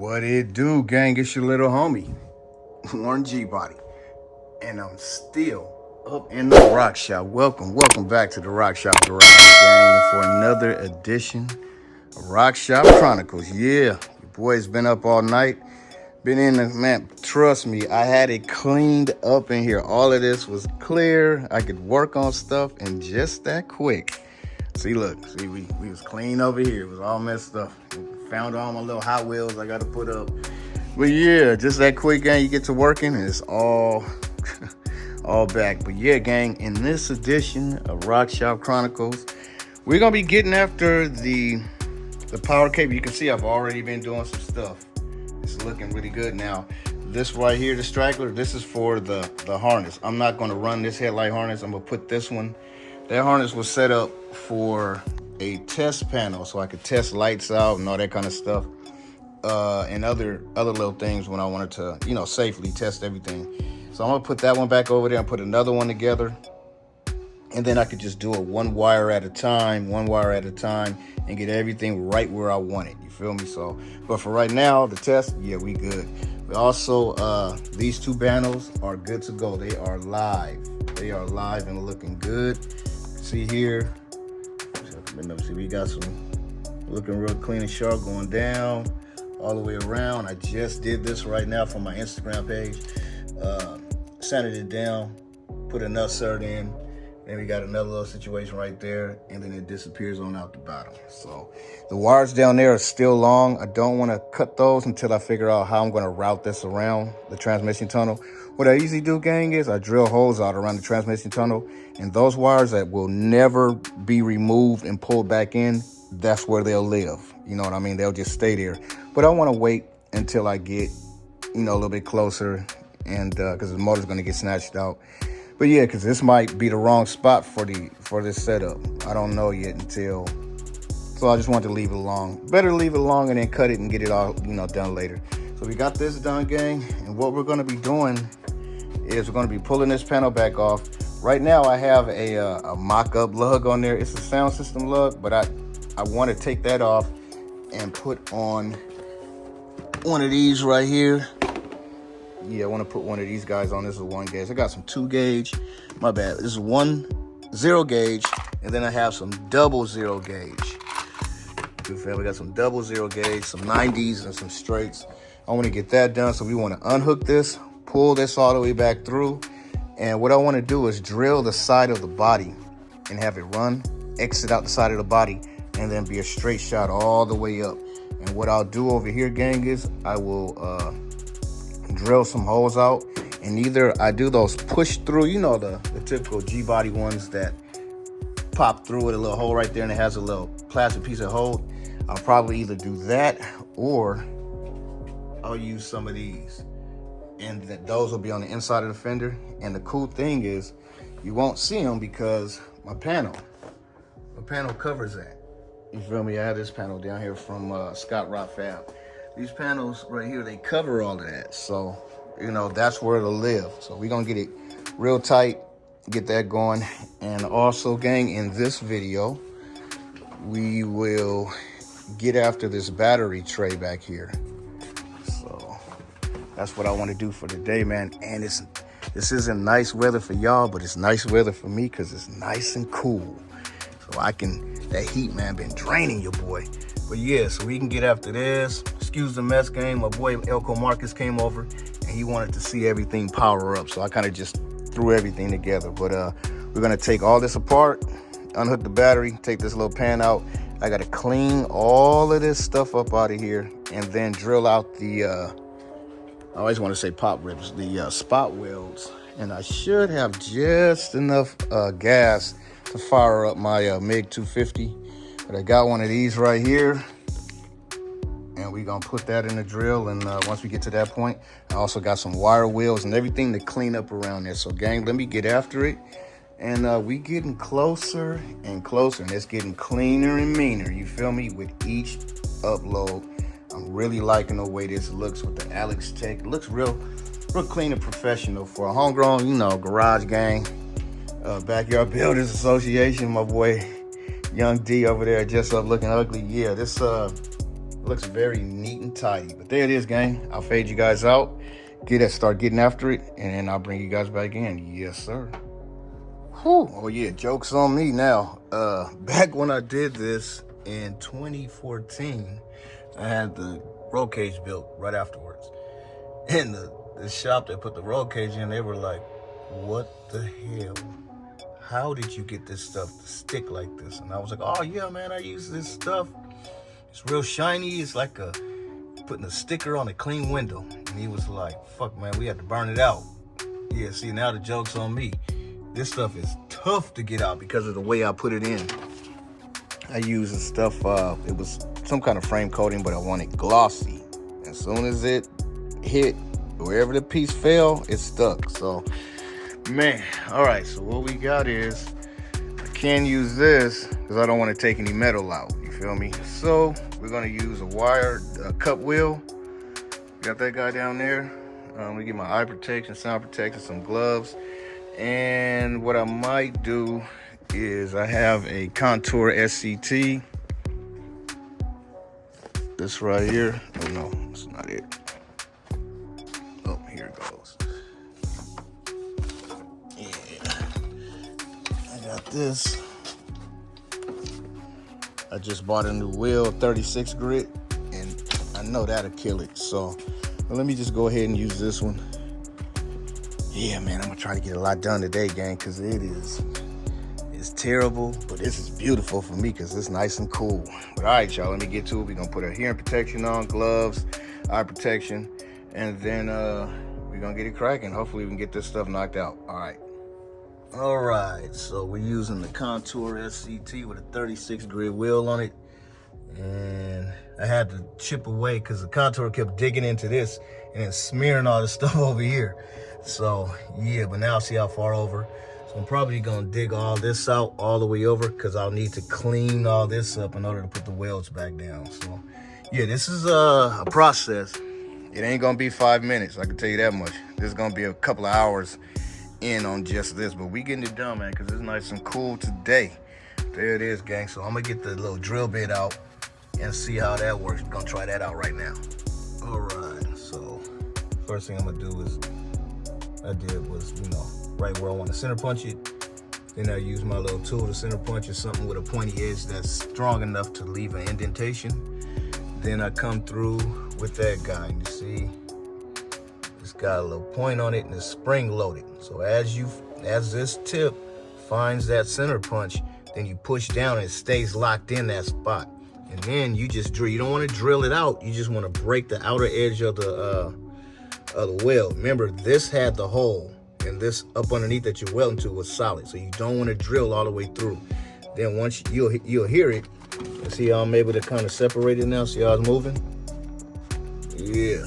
What it do, gang? It's your little homie, Warren G Body, and I'm still up in the rock shop. Welcome back to the Rock Shop Garage, gang, for another edition of Rock Shop Chronicles. Yeah, your boy's been up all night, been in the, man, trust me, I had it cleaned up in here. All of this was clear. I could work on stuff in just that quick. See, look, we was clean over here. It was all messed up. Found all my little Hot Wheels I got to put up. But yeah, just that quick, gang, you get to working and it's all all back. But yeah, gang, in this edition of Rock Shop Chronicles, we're going to be getting after the power cable. You can see I've already been doing some stuff. It's looking really good now. This right here, the straggler, this is for the harness. I'm not going to run this headlight harness. I'm going to put this one. That harness was set up for a test panel so I could test lights out and all that kind of stuff, and other little things when I wanted to, safely test everything. So I'm gonna put that one back over there and put another one together, and then I could just do it one wire at a time, and get everything right where I want it. You feel me? So, but for right now, the test, yeah, we good. But also, these two panels are good to go. They are live. They are live and looking good. See here. See, we got some looking real clean and sharp going down all the way around. I just did this right now from my Instagram page. Sanded it down, put a nut cert in, then we got another little situation right there, and then it disappears on out the bottom. So the wires down there are still long. I don't want to cut those until I figure out how I'm going to route this around the transmission tunnel. What I usually do, gang, is I drill holes out around the transmission tunnel, and those wires that will never be removed and pulled back in, that's where they'll live. You know what I mean? They'll just stay there. But I want to wait until I get, a little bit closer, and because the motor's going to get snatched out. But yeah, because this might be the wrong spot for this setup. I don't know yet until. So I just want to leave it alone. Better leave it alone and then cut it and get it all, done later. So we got this done, gang. And what we're going to be doing is we're going to be pulling this panel back off. Right now I have a mock-up lug on there. It's a sound system lug, but I want to take that off and put on one of these right here. Yeah, I want to put one of these guys on. This is 1 gauge. I got some 2 gauge. My bad. This is 1 0 gauge, and then I have some double 0 gauge. We got some double 0 gauge, some 90s, and some straights. I want to get that done, so we want to unhook this, pull this all the way back through, and what I want to do is drill the side of the body and have it run, exit out the side of the body, and then be a straight shot all the way up. And what I'll do over here, gang, is I will drill some holes out, and either I do those push through, the typical G-body ones that pop through with a little hole right there and it has a little plastic piece of hold. I'll probably either do that or I'll use some of these, and those will be on the inside of the fender. And the cool thing is you won't see them because my panel covers that. You feel me? I have this panel down here from Scott Rock Fab. These panels right here, they cover all of that. So, that's where it'll live. So we're going to get it real tight, get that going. And also, gang, in this video, we will get after this battery tray back here. So that's what I want to do for today, man. And this isn't nice weather for y'all, but it's nice weather for me because it's nice and cool. So that heat, man, been draining your boy. But yeah, so we can get after this. Excuse the mess, gang. My boy Elko Marcus came over and he wanted to see everything power up. So I kind of just threw everything together. But we're going to take all this apart, unhook the battery, take this little pan out. I got to clean all of this stuff up out of here and then drill out the, I always want to say pop ribs, the spot welds. And I should have just enough gas to fire up my MiG 250. But I got one of these right here, and we're gonna put that in the drill. And once we get to that point, I also got some wire wheels and everything to clean up around there. So gang, let me get after it. And we getting closer and closer, and it's getting cleaner and meaner, you feel me, with each upload. I'm really liking the way this looks with the Alex Tech. It looks real clean and professional for a homegrown, garage gang, backyard builders association. My boy Young D over there just up looking ugly. Yeah, this It looks very neat and tidy. But there it is, gang. I'll fade you guys out. Start getting after it, and then I'll bring you guys back in. Yes, sir. Whew. Oh yeah, joke's on me now. Back when I did this in 2014, I had the roll cage built right afterwards. And the shop that put the roll cage in, they were like, what the hell? How did you get this stuff to stick like this? And I was like, oh yeah, man, I use this stuff. It's real shiny. It's like putting a sticker on a clean window. And he was like, fuck, man, we had to burn it out. Yeah, see, now the joke's on me. This stuff is tough to get out because of the way I put it in. I used the stuff, it was some kind of frame coating, but I want it glossy. As soon as it hit, wherever the piece fell, it stuck. So, man, all right, so what we got is, I can't use this because I don't want to take any metal out, you feel me? So, we're gonna use a wire cup wheel. Got that guy down there. I'm gonna get my eye protection, sound protection, some gloves. And what I might do is I have a Contour SCT. This right here. Oh no, that's not it. Oh, here it goes. Yeah. I got this. I just bought a new wheel, 36 grit, and I know that'll kill it. So let me just go ahead and use this one. Yeah, man, I'm gonna try to get a lot done today, gang, because it's terrible, but this is beautiful for me because it's nice and cool. But all right, y'all, let me get to it. We're gonna put our hearing protection on, gloves, eye protection, and then we're gonna get it cracking. Hopefully we can get this stuff knocked out. All right, so we're using the Contour SCT with a 36 grit wheel on it. And I had to chip away because the Contour kept digging into this and then smearing all this stuff over here. So yeah, but now see how far over. So I'm probably gonna dig all this out all the way over because I'll need to clean all this up in order to put the welds back down. So yeah, this is a process. It ain't gonna be 5 minutes, I can tell you that much. This is gonna be a couple of hours in on just this, but we getting it done, man, because it's nice and cool today. There it is, gang. So I'm gonna get the little drill bit out and see how that works. We're gonna try that out right now. All right, so first thing I'm gonna do is, I did was, right where I want to center punch it. Then I use my little tool to center punch it, something with a pointy edge that's strong enough to leave an indentation. Then I come through with that guy, and you see, it's got a little point on it and it's spring loaded. So as this tip finds that center punch, then you push down and it stays locked in that spot. And then you just drill. You don't want to drill it out. You just want to break the outer edge of the weld. Remember, this had the hole, and this up underneath that you're welding to was solid. So you don't want to drill all the way through. Then once you'll hear it, and see how I'm able to kind of separate it now. See how it's moving? Yeah.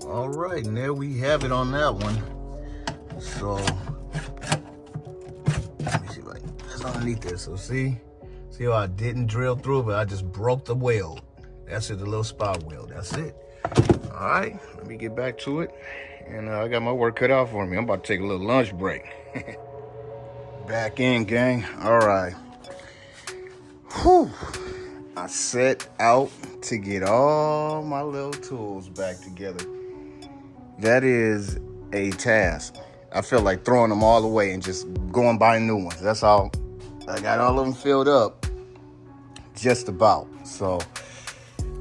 All right, and there we have it on that one. So let me see if I can, that's underneath there. So see how I didn't drill through, but I just broke the weld. That's it, the little spot weld. That's it. All right, let me get back to it. And I got my work cut out for me. I'm about to take a little lunch break. Back in, gang. All right. Whew. I set out to get all my little tools back together. That is a task. I feel like throwing them all away and just going buy new ones. That's all. I got all of them filled up, just about. So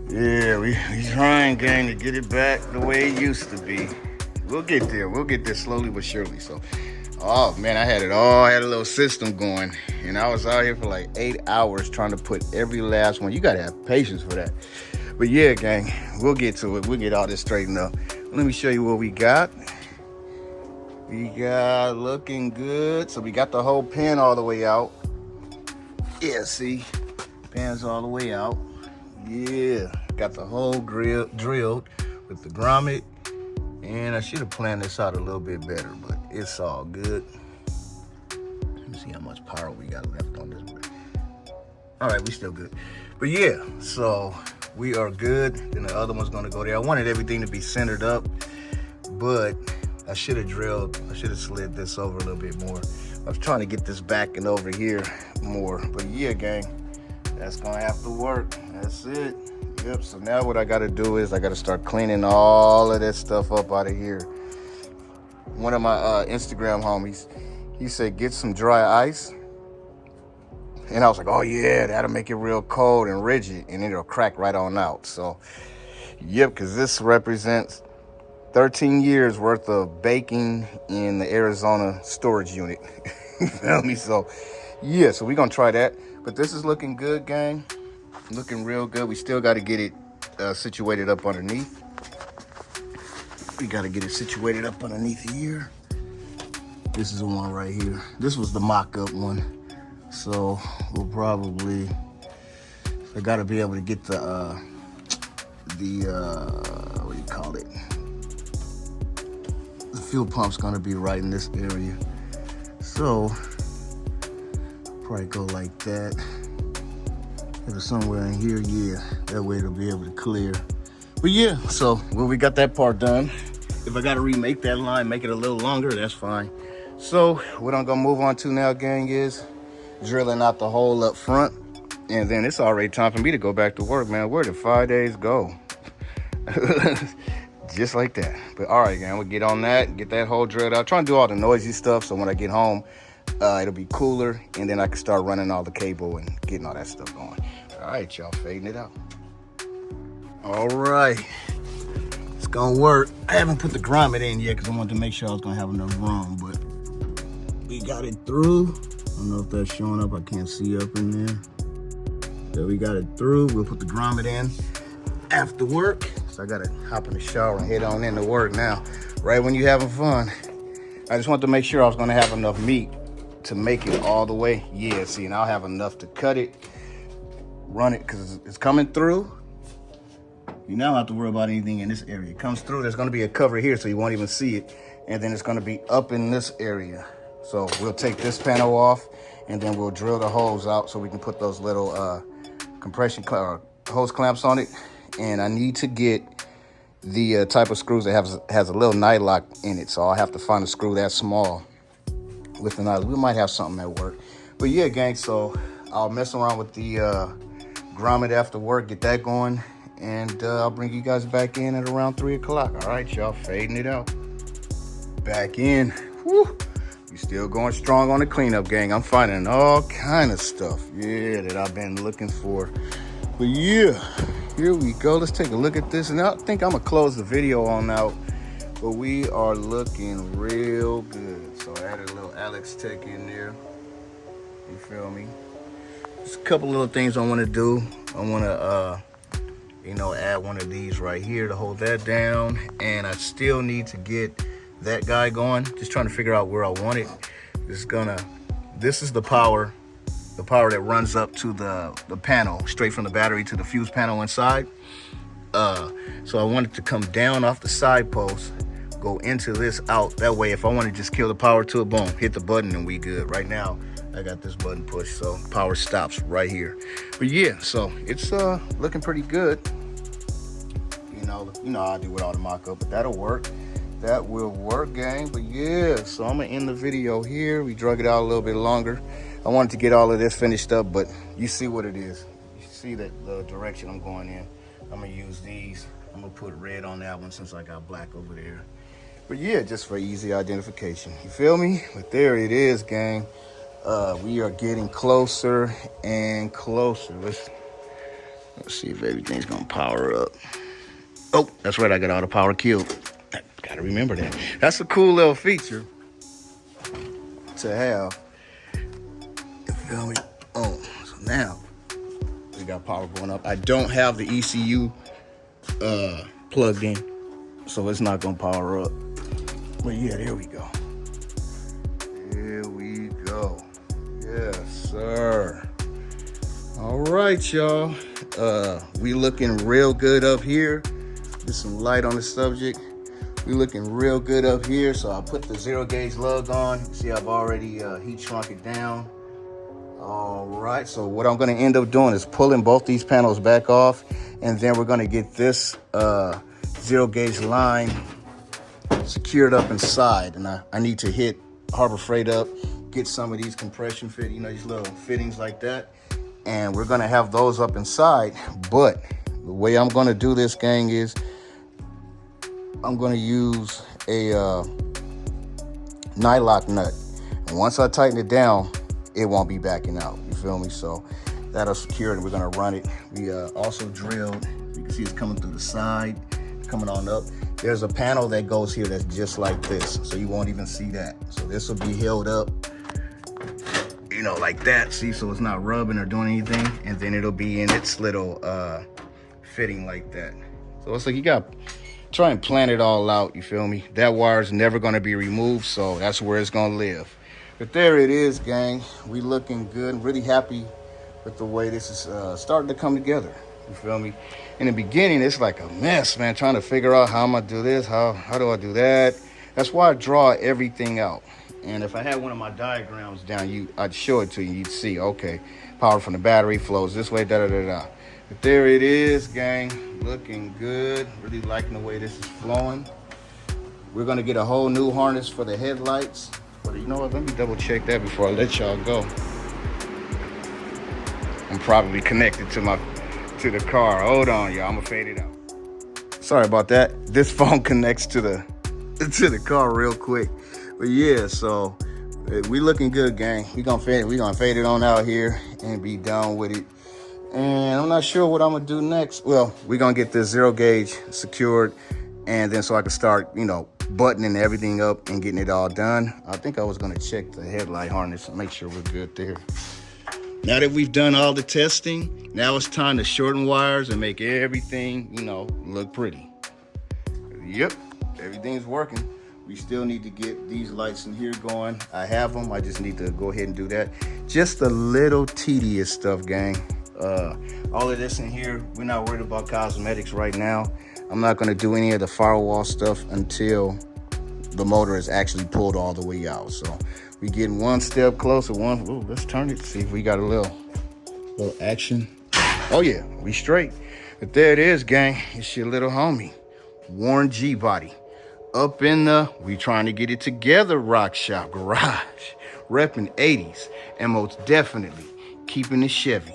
yeah, we trying, gang, to get it back the way it used to be. We'll get there. We'll get there slowly but surely. So, oh man, I had it all. I had a little system going, and I was out here for like 8 hours trying to put every last one. You gotta have patience for that. But yeah, gang, we'll get to it. We'll get all this straightened up. Let me show you what we got. We got looking good. So we got the whole pin all the way out. Yeah, see, pin's all the way out. Yeah, got the whole drilled with the grommet. And I should have planned this out a little bit better, but it's all good. Let me see how much power we got left on this. All right, we still good. But yeah, so we are good. Then the other one's gonna go there. I wanted everything to be centered up, but I should have slid this over a little bit more. I was trying to get this back and over here more, but yeah, gang, that's gonna have to work. That's it. Yep, so now what I gotta do is I gotta start cleaning all of that stuff up out of here. One of my Instagram homies, he said, get some dry ice. And I was like, oh yeah, that'll make it real cold and rigid, and it'll crack right on out. So, yep, because this represents 13 years worth of baking in the Arizona storage unit. You feel me? So, yeah, so we're going to try that. But this is looking good, gang. Looking real good. We still got to get it situated up underneath. We got to get it situated up underneath here. This is the one right here. This was the mock-up one. So we'll probably, I got to be able to get the what do you call it? The fuel pump's going to be right in this area. So probably go like that. If it's somewhere in here, yeah, that way it'll be able to clear. But yeah, so well, we got that part done. If I got to remake that line, make it a little longer, that's fine. So what I'm going to move on to now, gang, is drilling out the hole up front, and then it's already time for me to go back to work, man. Where did 5 days go? Just like that. But all right, gang, we'll get on that, get that hole drilled out. Trying to do all the noisy stuff so when I get home, it'll be cooler, and then I can start running all the cable and getting all that stuff going. All right, y'all, fading it out. All right, it's gonna work. I haven't put the grommet in yet because I wanted to make sure I was gonna have enough room, but we got it through. I don't know if that's showing up. I can't see up in there. So we got it through. We'll put the grommet in after work. So I gotta hop in the shower and head on into work now. Right when you're having fun. I just wanted to make sure I was gonna have enough meat to make it all the way. Yeah, see, and I'll have enough to cut it, run it, because it's coming through. You now don't have to worry about anything in this area. It comes through, there's gonna be a cover here so you won't even see it. And then it's gonna be up in this area. So we'll take this panel off, and then we'll drill the holes out so we can put those little compression hose clamps on it. And I need to get the type of screws that has a little nylock in it. So I'll have to find a screw that small with the nylock. We might have something at work. But yeah, gang, so I'll mess around with the grommet after work, get that going, and I'll bring you guys back in at around 3 o'clock. All right, y'all, fading it out. Back in. Woo. Still going strong on the cleanup, gang. I'm finding all kind of stuff, yeah, that I've been looking for. But yeah, here we go. Let's take a look at this. And I think I'm gonna close the video on out, but we are looking real good. So I added a little Alex Tech in there. You feel me? Just a couple little things I want to do. I want to, add one of these right here to hold that down. And I still need to get that guy going. Just trying to figure out where I want it. This is the power that runs up to the panel, straight from the battery to the fuse panel inside. So I want it to come down off the side post, go into this out. That way, if I want to just kill the power to it, boom, hit the button and we good. Right now, I got this button pushed, so power stops right here. But yeah, so it's looking pretty good. You know how I do with all the mock-up, but that'll work. That will work, gang. But yeah, so I'm gonna end the video here. We drug it out a little bit longer. I wanted to get all of this finished up, but you see what it is. You see that the direction I'm going in. I'm gonna use these. I'm gonna put red on that one since I got black over there. But yeah, just for easy identification. You feel me? But there it is, gang. We are getting closer and closer. Let's see if everything's gonna power up. Oh, that's right, I got all the power killed. Gotta remember that. That's a cool little feature to have. You feel me? Oh, so now we got power going up. I don't have the ECU plugged in, so it's not gonna power up. But yeah, there we go. Here we go. Yes, sir. All right, y'all. We looking real good up here. Get some light on the subject. We looking real good up here. So I'll put the 0 gauge lug on. See, I've already heat shrunk it down. All right, so what I'm gonna end up doing is pulling both these panels back off And then we're gonna get this zero gauge line secured up inside. And I need to hit Harbor Freight up, get some of these compression fit, these little fittings like that. And we're gonna have those up inside. But the way I'm gonna do this, gang, is I'm gonna use a nylock nut. And once I tighten it down, it won't be backing out, you feel me? So that'll secure it, and we're gonna run it. We also drilled, you can see it's coming through the side, coming on up. There's a panel that goes here that's just like this, so you won't even see that. So this will be held up, like that, see, so it's not rubbing or doing anything. And then it'll be in its little fitting like that. So it's like you got try and plan it all out, you feel me? That wire's never gonna be removed, so that's where it's gonna live. But there it is, gang. We looking good. I'm really happy with the way this is starting to come together, you feel me? In the beginning, it's like a mess, man, trying to figure out how I'm gonna do this, how do I do that? That's why I draw everything out. And if I had one of my diagrams down, I'd show it to you. You'd see, okay, power from the battery flows this way, da-da-da-da. But there it is, gang, looking good. Really liking the way this is flowing. We're gonna get a whole new harness for the headlights. But you know what, let me double check that before I let y'all go. I'm probably connected to the car. Hold on, y'all, I'm gonna fade it out. Sorry about that. This phone connects to the car real quick. But yeah, so we looking good, gang. We gonna fade it on out here and be done with it. And I'm not sure what I'm gonna do next. Well, we're gonna get this zero gauge secured, and then so I can start, buttoning everything up and getting it all done. I think I was gonna check the headlight harness and make sure we're good there. Now that we've done all the testing, now it's time to shorten wires and make everything, look pretty. Yep, everything's working. We still need to get these lights in here going. I have them, I just need to go ahead and do that. Just a little tedious stuff, gang. All of this in here, we're not worried about cosmetics right now. I'm not gonna do any of the firewall stuff until the motor is actually pulled all the way out. So we getting one step closer. Let's turn it, see if we got a little action. Oh yeah, we straight. But there it is, gang. It's your little homie, Warren G Body. Up in we trying to get it together, Rock Shop Garage. Repping 80s, and most definitely keeping it Chevy.